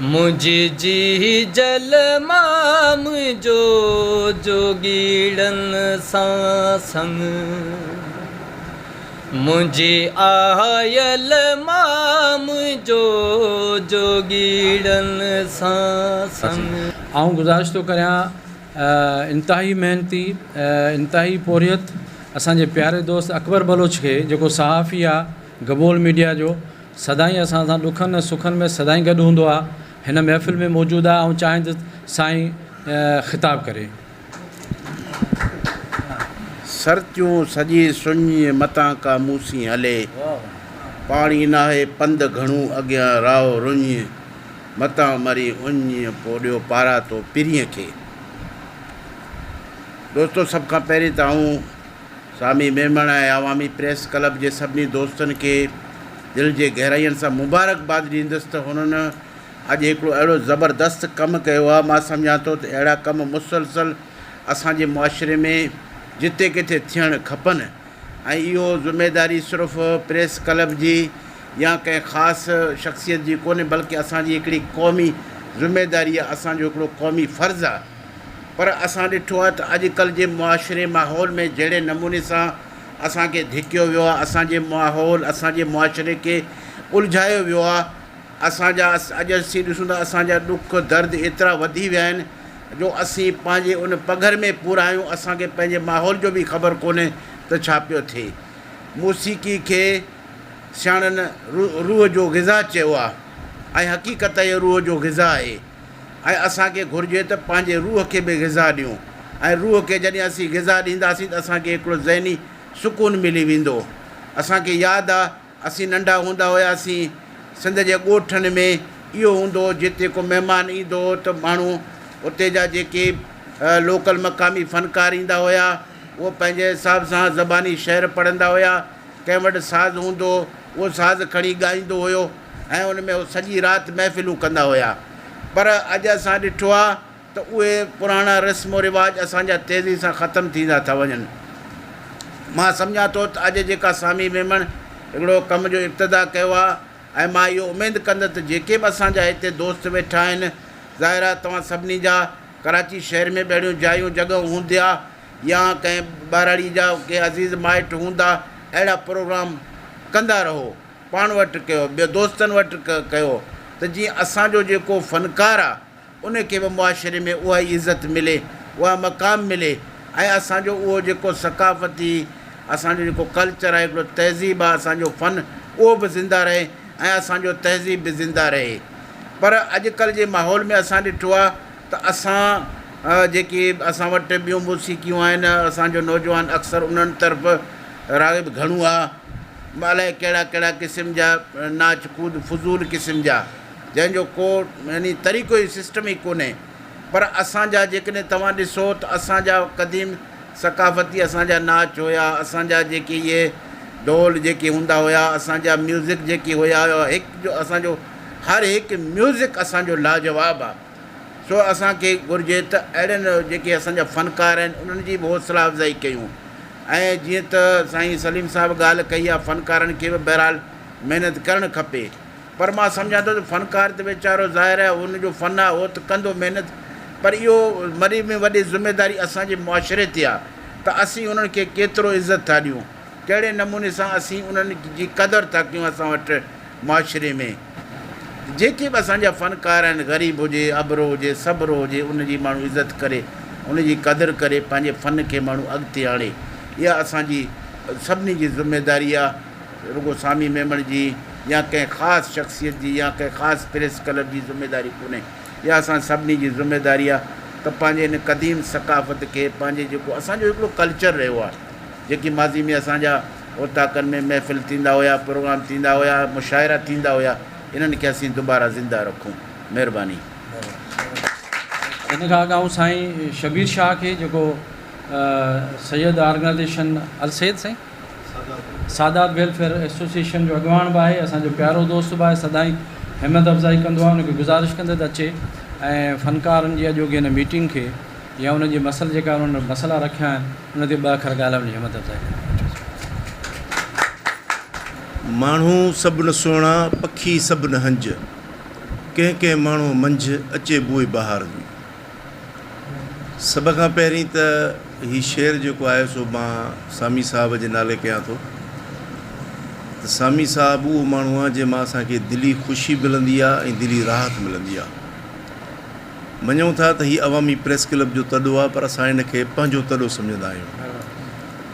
मुझे जी जल माम जो जोगीड़न सां संग मुझे आयल माम जो जोगीड़न सां संग। आऊं गुज़ारिश तो करियां इंतहाई मेहनती इंतहाई पोरियत असांजे प्यारे दोस्त अकबर बलोच के जेको सहाफ़ी आहे गबोल मीडिया जो सदाईं असां सां ॾुखनि सुखनि में सदाईं गॾु हूंदो आहे, हिन महफ़िल में मौजूदु आहे। ऐं चाहींदुसि साईं ख़िताब करे। सरतियूं सॼी सुञ मतां का मूसी हले, पाणी नाहे पंध घणो अॻियां राहो रुञ, मतां मरी उञ पोॾियो पारा तो पिरीअ खे। दोस्तो, सभ खां पहिरीं त आऊं स्वामी मेमण ऐं अवामी प्रेस क्लब जे सभिनी दोस्तनि खे दिलि जे गहराइनि सां मुबारकबाद ॾींदुसि त हुननि अॼु हिकिड़ो अहिड़ो ज़बरदस्त कमु कयो आहे। मां सम्झां थो त अहिड़ा कम मुसलसल असांजे मुआशिरे में जिते किथे थियणु खपनि ऐं इहो ज़िमेदारी सिर्फ़ु प्रेस क्लब जी या कंहिं ख़ासि शख़्सियत जी कोन्हे, बल्कि असांजी हिकिड़ी क़ौमी ज़िमेदारी आहे, असांजो हिकिड़ो क़ौमी फ़र्ज़ु आहे। पर असां ॾिठो आहे त अॼुकल्ह जे मुआशिरे माहौल में जहिड़े नमूने सां असांखे धिकियो वियो आहे, असांजे माहौल असांजे मुआशिरे खे उलझायो वियो आहे। असांजा अॼु असीं ॾिसूं था असांजा ॾुख दर्द एतिरा वधी विया आहिनि जो असीं पंहिंजे उन पघर में पूरा आहियूं, असांखे पंहिंजे माहौल जो बि ख़बर कोन्हे त छा पियो थिए। मौसीक़ी खे सियाणनि रूह जो ग़िज़ा चयो आहे ऐं हक़ीक़त इहो रूह जो ग़िज़ा आहे ऐं असांखे घुरिजे त पंहिंजे रूह खे बि ग़िज़ा ॾियूं ऐं रूह खे जॾहिं असीं ग़िज़ा ॾींदासीं त असांखे हिकिड़ो ज़हनी सुकून मिली वेंदो। असांखे यादि आहे असीं नंढा हूंदा हुआसीं, सिंध जे ॻोठनि में इहो हूंदो हो, जिते को महिमान ईंदो हो त माण्हू उते जा जेके लोकल मक़ामी फ़नकार ईंदा हुआ उहो पंहिंजे हिसाब सां ज़बानी शेर पढ़ंदा हुआ। कंहिं वटि साज़ हूंदो उहो साज़ खणी ॻाईंदो हुयो ऐं उन में सॼी राति महफ़िलूं कंदा हुआ। पर अॼु असां ॾिठो आहे त उहे पुराणा रस्म रिवाज असांजा तेज़ी सां ख़तमु थींदा था वञनि। मां सम्झां थो त अॼु जेका स्वामी मेमण हिकिड़ो कम जो इब्तिदा कयो आहे ऐं मां इहो उमेदु कंदुसि त जेके बि असांजा हिते दोस्त वेठा आहिनि, ज़ाहिर आहे तव्हां सभिनी जा कराची शहर में ॿेड़ियूं जायूं जॻहियूं हूंदिया या कंहिं ॿारड़ी जा कंहिं अज़ीज़ माइट हूंदा, अहिड़ा प्रोग्राम कंदा रहो, पाण वटि कयो, ॿियो दोस्तनि वटि कयो त जीअं असांजो जेको फ़नकार आहे उनखे बि मुआशिरे में उहा इज़त मिले, उहा मक़ाम मिले ऐं असांजो उहो जेको सक़ाफ़ती असांजो जेको कल्चर आहे, हिकिड़ो तहज़ीब आहे, असांजो फ़न उहो बि ज़िंदा रहे ऐं असांजो तहज़ीब बि ज़िंदा रहे। पर अॼुकल्ह जे माहौल में असां ॾिठो आहे त असां जेके असां वटि ॿियूं मौसीक़ियूं आहिनि, असांजो नौजवान अक्सर उन्हनि तरफ़ राग़िब घणो आहे, अलाए कहिड़ा कहिड़ा क़िस्म जा नाच कूद फज़ूल क़िस्म जा, जंहिंजो को यानी तरीक़ो ई सिस्टम ई कोन्हे। पर असांजा जेकॾहिं तव्हां ॾिसो त असांजा क़दीम सक़ाफ़ती असांजा नाच हुया, असांजा जेके इहे ढोल जेके हूंदा हुया, असांजा म्यूज़िक जेके हुया, हिकु जो असांजो हर हिकु म्यूज़िक असांजो लाजवाबु आहे। सो असांखे घुरिजे त अहिड़नि जेके असांजा फ़नकार आहिनि उन्हनि जी बि हौसला अफ़ज़ाई कयूं ऐं जीअं त साईं सलीम साहिबु ॻाल्हि कई आहे, फ़नकारनि खे बि बहरहाल महिनत करणु खपे। पर मां सम्झां थो त फ़नकार त वीचारो ज़ाहिर आहे हुनजो फ़न आहे, उहो त कंदो महिनत, पर इहो वॾी में वॾी ज़िमेदारी असांजे मुआशिरे ते आहे त असीं उन्हनि खे केतिरो इज़त था ॾियूं, कहिड़े नमूने सां असीं उन्हनि जी क़दुरु था कयूं। असां वटि मुआशिरे में जेके बि असांजा फ़नकार आहिनि, ग़रीब हुजे अबरो हुजे सबरो हुजे, उनजी माण्हू इज़त करे, उनजी क़दुरु करे पंहिंजे फ़न खे माण्हू अॻिते आणे। इहा असांजी सभिनी जी ज़िमेदारी आहे, रुगो स्वामी मेमण जी या कंहिं ख़ासि शख़्सियत जी या कंहिं ख़ासि प्रेस क्लब जी ज़िमेदारी कोन्हे, इहा असां सभिनी जी ज़िमेदारी आहे त पंहिंजे हिन क़दीम सक़ाफ़त खे, पंहिंजे जेको असांजो हिकिड़ो कल्चर रहियो आहे, जेकी माज़ी में असांजा ओताकनि में महफ़िल थींदा हुया, प्रोग्राम थींदा हुया, मुशाइरा थींदा हुया, इन्हनि खे असीं दुबारा ज़िंदा रखूं। महिरबानी। इन खां अॻाऊं साईं शबीर शाह खे जेको सैयद ऑर्गेनाइज़ेशन अल सैयद साईं सादात वेलफेयर एसोसिएशन जो अॻवान बि आहे, असांजो प्यारो दोस्त बि आहे, सदाईं हिमत अफ़ज़ाई कंदो आहे, उनखे गुज़ारिश कंदे त अचे ऐं फ़नकारनि जी अॼोकी हिन मीटिंग खे या उनजे मसल जेका उन्हनि मसइला रखिया आहिनि उन ते ॿ अखर ॻाल्हाइण जी हिमत अफ़ज़ाई कंदो। माण्हू सभु न सुहिणा, पखी सभु न हंज, कंहिं कंहिं माण्हू मंझि अचे बुए बहार जी। सभ खां पहिरीं त हीउ शेर जेको आहे सो मां सामी साहब जे नाले कयां थो। त सामी साहब उहो माण्हू आहे जंहिंमां असांखे दिली ख़ुशी मिलंदी आहे ऐं दिली राहत मिलंदी आहे। मञूं था त हीउ अवामी प्रेस क्लब जो तॾो आहे, पर असां हिन खे पंहिंजो तॾो सम्झंदा आहियूं।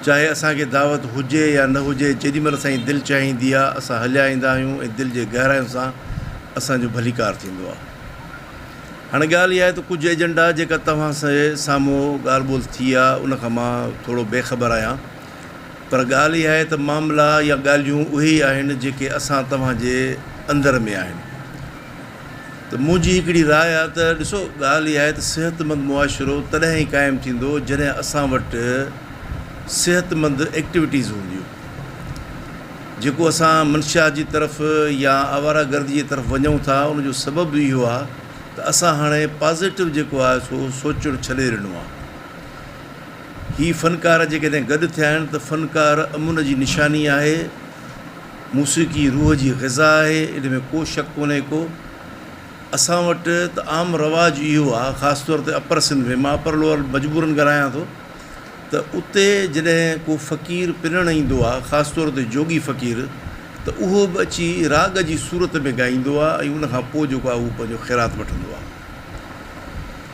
चाहे असांखे दावत हुजे या न हुजे, जेॾीमहिल असांजी दिलि चाहींदी आहे असां हलिया ईंदा आहियूं ऐं दिलि जे गहराइयुनि सां असांजो भलीकार थींदो आहे। हाणे ॻाल्हि इहा आहे त कुझु एजेंडा जेका तव्हां साम्हूं ॻाल्हि ॿोल थी आहे उनखां मां थोरो बेख़बर आहियां, पर ॻाल्हि इहा आहे त मामला या ॻाल्हियूं उहे ई आहिनि जेके असां तव्हांजे अंदर में आहिनि। त मुंहिंजी हिकिड़ी राय आहे त ॾिसो, ॻाल्हि इहा आहे त सिहतमंद मुआशिरो तॾहिं ई क़ाइमु थींदो जॾहिं असां वटि सिहतमंद एक्टिविटीज़ हूंदियूं। जेको असां मनशियात जी तरफ़ या आवारागर्दी जी तरफ़ वञूं था उनजो सबबु इहो आहे त असां हाणे पॉज़िटिव जेको आहे सो सोचणु छॾे ॾिनो आहे। हीअ फ़नकार जेकॾहिं गॾु थिया आहिनि त फ़नकार अमुन जी निशानी आहे, मूसीक़ी रूह जी ग़िज़ा आहे, इन में को शक कोन्हे को। असां वटि त आम रवाजु इहो आहे, ख़ासि तौर ते अपर सिंध में, मां अपर लोअर मजबूरन ॻाल्हायां थो, त उते जॾहिं को फ़क़ीर पिणणु ईंदो आहे, ख़ासि तौर ते जोगी फ़क़ीर, त उहो बि अची राग जी सूरत में ॻाईंदो आहे ऐं उनखां पोइ जेको आहे उहो पंहिंजो ख़ैरात वठंदो आहे।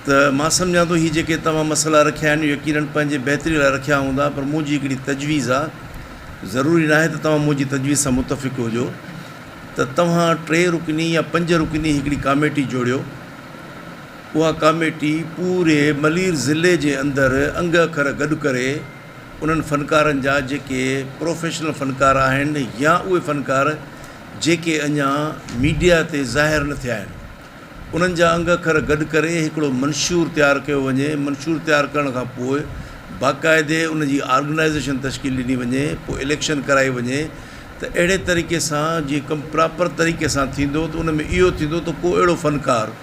त मां सम्झां थो हीअ जेके तव्हां मसइला रखिया आहिनि यकीनन पंहिंजे बहितरी लाइ रखिया हूंदा, पर मुंहिंजी हिकिड़ी तजवीज़ आहे, ज़रूरी न आहे त तव्हां मुंहिंजी तजवीज़ सां मुतफ़िक़ हुजो, त तव्हां 3 रुकनी या 5 रुकनी हिकिड़ी कमेटी जोड़ियो। उहा कमेटी पूरे मलीर ज़िले जे अंदरि अंग अखर गॾु करे उन्हनि फ़नकारनि जा जेके प्रोफेशनल फ़नकार आहिनि या उहे फ़नकार जेके अञा मीडिया ते ज़ाहिर न थिया आहिनि, उन्हनि जा अंग अखर गॾु करे हिकिड़ो मंशूर तयारु कयो वञे। मंशूर तयारु करण खां पोइ बाक़ाइदे उन जी ऑर्गेनाइज़ेशन तश्कील ॾिनी वञे, पोइ इलेक्शन कराई वञे। त अहिड़े तरीक़े सां जीअं कमु प्रॉपर तरीक़े सां थींदो त उन में इहो थींदो त को अहिड़ो फ़नकार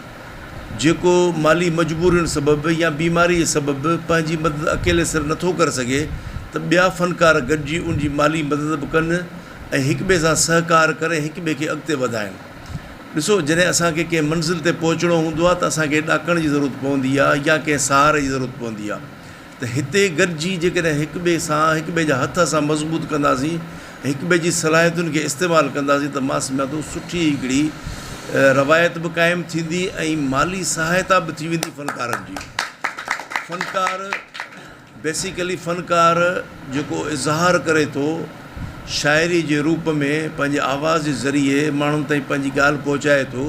जेको माली मजबूरियुनि सबबु या बीमारी जे सबबु पंहिंजी मदद अकेले सिर नथो करे सघे, त ॿिया फ़नकार गॾिजी उन जी माली मदद बि कनि ऐं हिक ॿिए सां सहकार करे हिक ॿिए खे अॻिते वधाइनि। ॾिसो, जॾहिं असांखे कंहिं मंज़िल ते पहुचणो हूंदो आहे त असांखे ॾाकण जी ज़रूरत पवंदी आहे या कंहिं सहारे जी ज़रूरत पवंदी आहे। त हिते गॾिजी जेकॾहिं हिक ॿिए सां, हिक ॿिए जा हथ असां मज़बूत कंदासीं, हिक ॿिए जी सलाहियतुनि खे इस्तेमालु कंदासीं, त मां सम्झां थो सुठी हिकिड़ी रवायत बि क़ाइमु थींदी ऐं माली सहायता बि थी वेंदी फ़नकारनि जी। फ़नकार बेसिकली फ़नकार जेको इज़हार करे थो शाइरी जे रूप में पंहिंजे आवाज़ जे ज़रिए माण्हुनि ताईं पंहिंजी ॻाल्हि पहुचाए थो,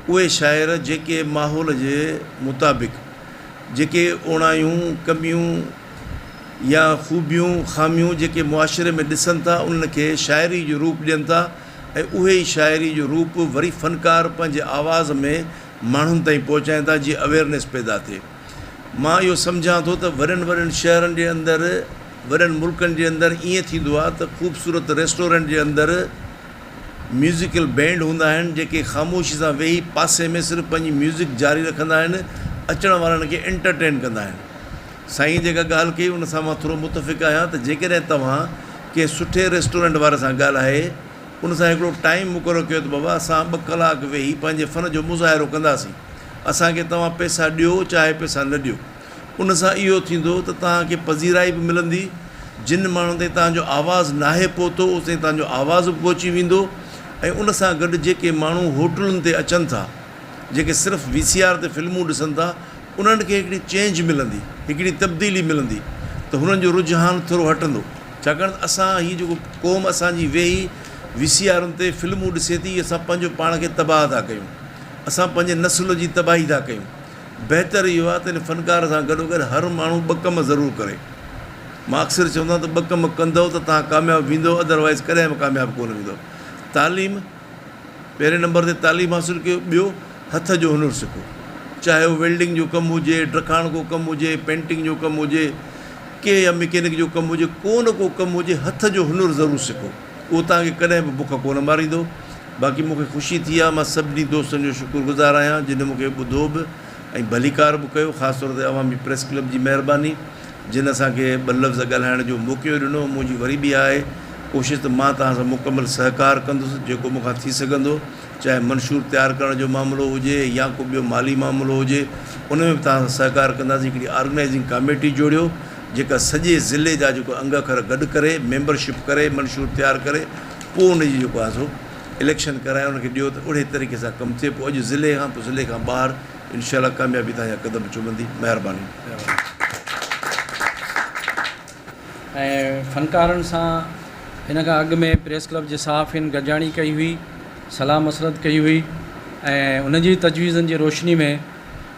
उहे शाइर जेके माहौल जे मुताबिक़ जेके ओणायूं कमियूं या ख़ूबियूं ख़ामियूं जेके मुआशिरे में ॾिसनि था उन्हनि खे शाइरी जो रूप ॾियनि था ऐं उहे ई शाइरी जो रूप वरी फ़नकार पंहिंजे आवाज़ में माण्हुनि ताईं पहुचाइनि था जीअं अवेयरनेस पैदा थिए। मां इहो सम्झां थो त वॾनि वॾनि शहरनि जे अंदरि, वॾनि मुल्कनि जे अंदरि ईअं थींदो आहे त ख़ूबसूरत रेस्टोरेंट जे अंदरि म्यूज़िकल बैंड हूंदा आहिनि जेके ख़ामोशी सां वेही पासे में सिर्फ़ु पंहिंजी म्यूज़िक जारी रखंदा आहिनि, अचण वारनि खे एंटरटेन कंदा आहिनि। साईं जेका ॻाल्हि कई उन सां मां थोरो मुतफ़िक़ आहियां त जेकॾहिं तव्हां कंहिं सुठे रेस्टोरेंट वारे सां ॻाल्हाए उन सां हिकिड़ो टाइम मुक़ररु कयो त बाबा असां 2 कलाक वेही पंहिंजे फ़न जो मुज़ाहिरो कंदासीं, असांखे तव्हां पैसा ॾियो चाहे पैसा न ॾियो, उन सां इहो थींदो त तव्हांखे पज़ीराई बि मिलंदी। जिन माण्हुनि ताईं तव्हांजो आवाज़ु नाहे पहुतो उते ताईं तव्हांजो आवाज़ बि पहुची वेंदो ऐं उन सां गॾु जेके माण्हू होटलुनि ते अचनि था, जेके सिर्फ़ु VCR ते फिल्मूं ॾिसनि था, उन्हनि खे हिकिड़ी चेंज मिलंदी, हिकिड़ी तब्दीली मिलंदी, त हुननि जो रुझान थोरो हटंदो। छाकाणि त असां हीअ जेको क़ौम असांजी वेही VCRनि ते फिल्मूं ॾिसे थी, असां पंहिंजो पाण खे तबाह था कयूं, असां पंहिंजे नस्ल जी तबाही था कयूं। बहितर इहो आहे त इन फ़नकार सां गॾोगॾु हर माण्हू 2 कम ज़रूरु करे। मां अक्सर चवंदो आहियां त 2 कम कंदव त तव्हां कामयाबु वेंदो, अदरवाइज़ कॾहिं बि कामयाबु कोन वेंदो। तालीम, पहिरें नंबर ते तालीम हासिलु कयो। ॿियो, हथ जो हुनुरु सिखो, चाहे उहो वेल्डिंग जो कमु हुजे, ड्रखाण को कमु हुजे, पेंटिंग जो कमु हुजे, के या मैकेनिक जो कमु हुजे, को न को कमु हुजे, हथ जो हुनुरु ज़रूरु सिखो, उहो तव्हांखे कॾहिं बि बुख कोन मारींदो। बाक़ी मूंखे ख़ुशी थी आहे, मां सभिनी दोस्तनि जो शुक्रगुज़ार आहियां जिन मूंखे ॿुधो बि ऐं भलीकार बि कयो, ख़ासि तौर ते अवामी प्रेस क्लब जी महिरबानी जिन असांखे 2 लफ़्ज़ ॻाल्हाइण जो मौक़ो ॾिनो। मुंहिंजी वरी बि आहे कोशिशि त मां तव्हां सां मुकमल सहकार कंदुसि जेको मूंखां थी सघंदो, चाहे मंशूर तयारु करण जो मामिलो हुजे या को ॿियो माली मामिलो हुजे, उन में बि तव्हां सां सहकार कंदासीं। हिकिड़ी ऑर्गेनाइज़िंग कमेटी जोड़ियो जेका सॼे ज़िले जा जेको अंग अखर गॾु करे मेंबरशिप करे मंशूर तयारु करे पोइ उनजी जेको आहे सो इलेक्शन कराए उनखे ॾियो त ओड़े तरीक़े सां कमु थिए। पोइ अॼु ज़िले खां पोइ ज़िले खां ॿाहिरि इनशाला कामयाबी तव्हांजा क़दम चुमंदी। महिरबानी। ऐं फ़नकारनि सां हिन खां अॻु में प्रेस क्लब जे सहाफ़ियुनि गॾिजाणी कई हुई, सलाह मसरत कई हुई ऐं उनजी तजवीज़नि जी रोशनी में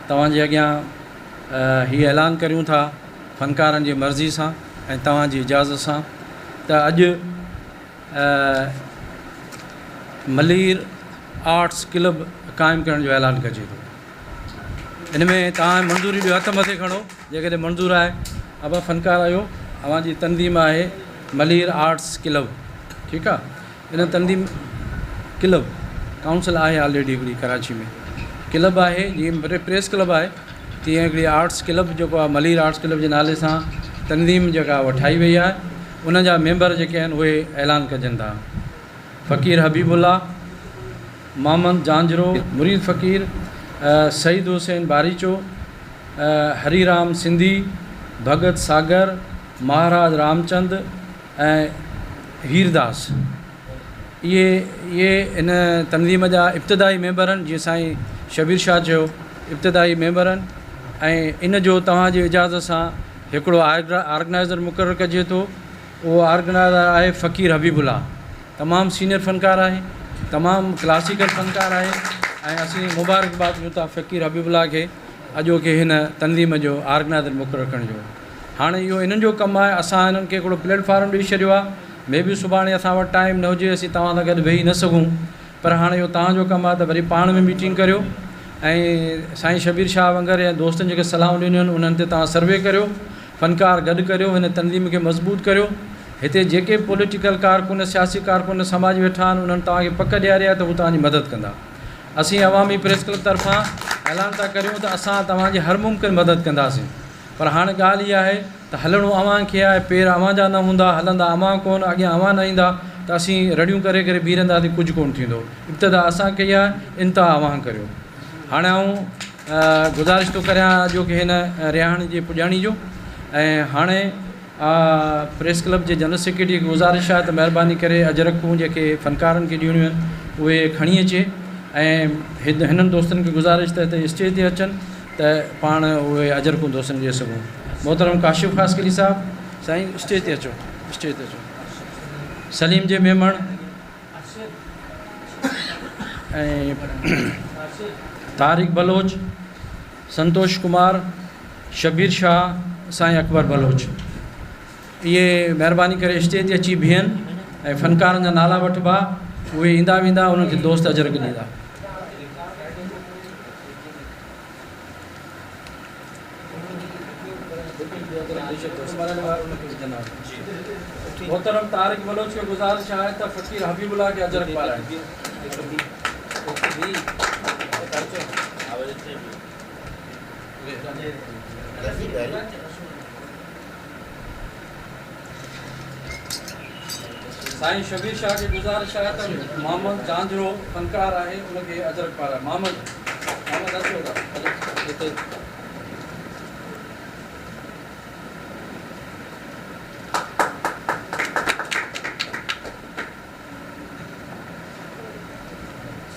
तव्हांजे अॻियां हीअ ऐलान करियूं था फ़नकारनि जी मर्ज़ी सां ऐं तव्हांजी इजाज़त सां त अॼु मलीर आर्ट्स क्लब क़ाइमु करण जो ऐलान कजे थो। इन में तव्हां मंज़ूरी ॾियो, हथ मथे खणो जेकॾहिं मंज़ूरु आहे। अबा फ़नकार आहियो, अव्हांजी तनज़ीम आहे मलीर आर्ट्स क्लब, ठीकु आहे। इन तनज़ीम क्लब काउंसिल आहे ऑलरेडी हिकिड़ी कराची में, क्लब आहे जीअं प्रेस क्लब आहे तीअं हिकिड़ी आर्ट्स क्लब जेको आहे मलीर आर्ट्स क्लब जे नाले सां तनज़ीम जेका वठाई वई आहे, उन जा मेंबर जेके आहिनि उहे ऐलान कजनि था। फ़कीर हबीबुल्ला, मोहम्मद जांजरो, मुरीद फ़कीर, सईद हुसैन बारीचो, हरीराम सिंधी, भगत सागर, महाराज रामचंद ऐं हीरदास, इहे इन तनज़ीम जा इब्तिदाई मेंबर आहिनि। जीअं साईं शबीर शाह चयो इब्तिदाई मेंबर आहिनि ऐं इन जो तव्हांजी इजाज़त सां हिकिड़ो ऑर्गेनाइज़र मुक़ररु कजे थो। उहो ऑर्गेनाइज़र आहे फ़कीर हबीबुल्ला, तमामु सीनियर फ़नकार आहे, तमामु क्लासिकल फ़नकार आहे ऐं असीं मुबारकबाद ॾियूं था फ़कीर हबीबुल्ला खे अॼोके हिन तनज़ीम जो ऑर्गेनाइज़र मुक़ररु करण जो। हाणे इहो इन्हनि जो कमु आहे, असां हिननि खे हिकिड़ो प्लेटफॉर्म ॾेई छॾियो आहे। मे बि सुभाणे असां वटि टाइम न हुजे, असीं तव्हां सां गॾु वेही न सघूं, पर हाणे इहो तव्हांजो कमु आहे त वरी पाण में मीटिंग करियो ऐं साईं शबीर शाह वग़ैरह या दोस्तनि जेके सलाहूं ॾिनियूं आहिनि उन्हनि ते तव्हां सर्वे करियो, फ़नकार गॾु करियो, हिन तनज़ीम खे मज़बूत करियो। हिते जेके पॉलिटिकल कारकुन सियासी कारकुन समाज वेठा आहिनि उन्हनि तव्हांखे पक ॾियारी आहे त हू तव्हांजी मदद कंदा। असीं अवामी प्रेस क्लब तरफ़ां ऐलान था करियूं त असां तव्हांजी हर मुमकिन मदद कंदासीं, पर हाणे ॻाल्हि इहा आहे त हलणो अव्हां खे आहे, पेर अव्हां जा न हूंदा, हलंदा अव्हां कोन, अॻियां अव्हां न ईंदा त असीं रड़ियूं करे करे बीह रहंदासीं, कुझु कोन्ह थींदो। इब्तिदा असां कई आहे, इंतिहा अव्हां करियो। हाणे आउं गुज़ारिश थो करियां जोकी हिन रिहाण जे पुॼाणी जो, ऐं हाणे प्रेस क्लब जे जनरल सेक्रेटरी खे गुज़ारिश आहे त महिरबानी करे अजरकूं जेके फ़नकारनि खे ॾियणियूं आहिनि उहे खणी अचे ऐं हिननि दोस्तनि खे गुज़ारिश त हिते स्टेज ते अचनि त पाण उहे अजरकूं दोस्तनि ॾेई सघूं। मोहतरम काशिफ़ ख़ासकली साहब, साईं स्टेज ते अचो, स्टेज ते अचो। सलीम जे मेमण ऐं तारिक बलोच, संतोष कुमार, शबीर शाह, साईं अकबर बलोच, इहे महिरबानी करे स्टेज ते अची बीहनि ऐं फ़नकारनि जा नाला वठिबा, उहे ईंदा वेंदा, उन्हनि खे दोस्त अजरक ॾींदा। मोहतरम तारिक बलोच खे गुज़ारिश आहे त फ़कीर हबीबुल्ला खे अजरक पाराए। साईं शबीर शाह खे गुज़ारिश आहे त मोहम्मद जांजरो फ़नकार आहे, उनखे अजरक पाराए। मोहम्मद अचो था हिते।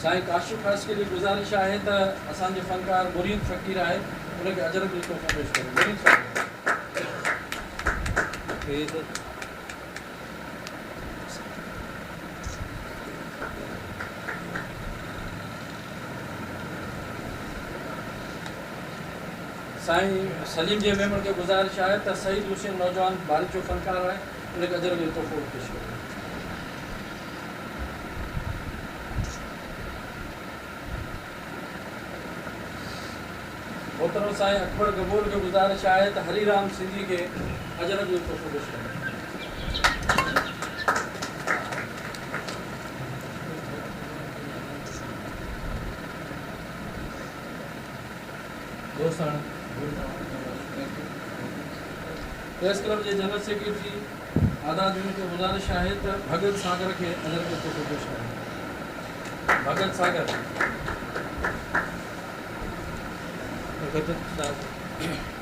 साईं काशिफ़ ख़ासकली जी गुज़ारिश आहे त असांजो फ़नकार मुरीद फ़कीर आहे, उनखे अजरक जो तोहफ़ो पेश करियो। मुरीद साईं सलीम जे मेंबर खे गुज़ारिश आहे त सईद हुसैन नौजवान बारीचो फ़नकार आहे, उनखे अजरक जो तोहफ़ो पेश करियो। मोहतरम साईं अकबर गबूर खे गुज़ारिश आहे त हरीराम सिंधी खे अजरक जो तोहफ़ो पेश करियो। प्रेस क्लब जे जनरल सेक्रेटरी आज़ाद यूनिट जो गुज़ारिश आहे त भगत सागर खे नज़र के फ़ोटो पेश करें। भगत सागर भगत सागर